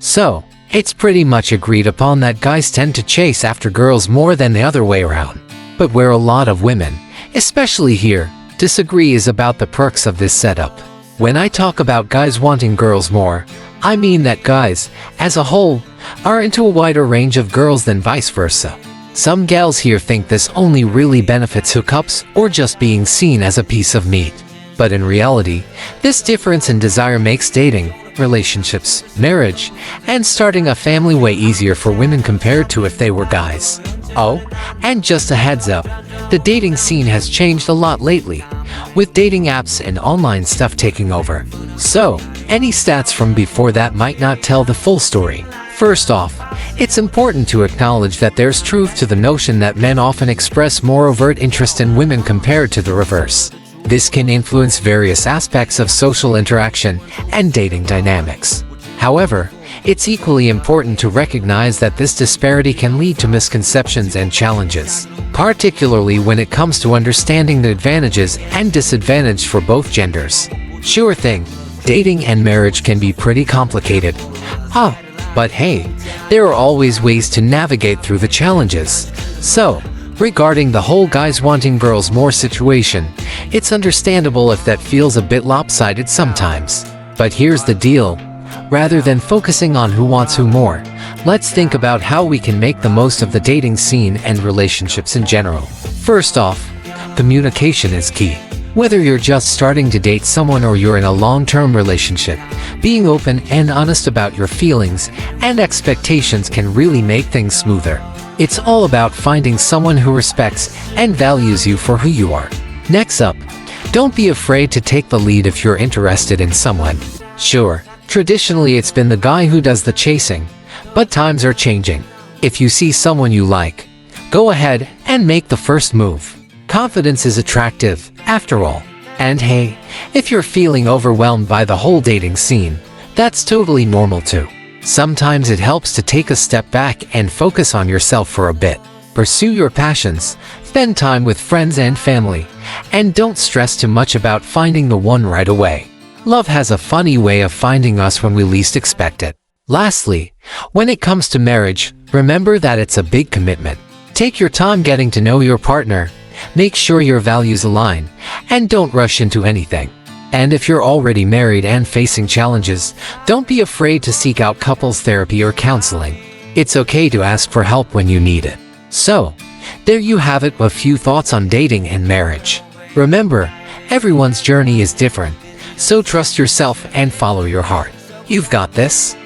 So, it's pretty much agreed upon that guys tend to chase after girls more than the other way around. But where a lot of women, especially here, disagree is about the perks of this setup. When I talk about guys wanting girls more, I mean that guys, as a whole, are into a wider range of girls than vice versa. Some gals here think this only really benefits hookups or just being seen as a piece of meat. But in reality, this difference in desire makes dating, relationships, marriage, and starting a family way easier for women compared to if they were guys. Oh, and just a heads up, the dating scene has changed a lot lately, with dating apps and online stuff taking over. So, any stats from before that might not tell the full story. First off, it's important to acknowledge that there's truth to the notion that men often express more overt interest in women compared to the reverse. This can influence various aspects of social interaction and dating dynamics. However, it's equally important to recognize that this disparity can lead to misconceptions and challenges, particularly when it comes to understanding the advantages and disadvantages for both genders. Sure thing, dating and marriage can be pretty complicated. But hey, there are always ways to navigate through the challenges. So, regarding the whole guys wanting girls more situation, it's understandable if that feels a bit lopsided sometimes. But here's the deal. Rather than focusing on who wants who more, let's think about how we can make the most of the dating scene and relationships in general. First off, communication is key. Whether you're just starting to date someone or you're in a long-term relationship, being open and honest about your feelings and expectations can really make things smoother. It's all about finding someone who respects and values you for who you are. Next up, don't be afraid to take the lead if you're interested in someone. Sure, traditionally it's been the guy who does the chasing, but times are changing. If you see someone you like, go ahead and make the first move. Confidence is attractive, after all. And hey, if you're feeling overwhelmed by the whole dating scene, that's totally normal too. Sometimes it helps to take a step back and focus on yourself for a bit. Pursue your passions, spend time with friends and family, and don't stress too much about finding the one right away. Love has a funny way of finding us when we least expect it. Lastly, when it comes to marriage, remember that it's a big commitment. Take your time getting to know your partner, make sure your values align, and don't rush into anything. And if you're already married and facing challenges, don't be afraid to seek out couples therapy or counseling. It's okay to ask for help when you need it. So, there you have it, a few thoughts on dating and marriage. Remember, everyone's journey is different, so trust yourself and follow your heart. You've got this.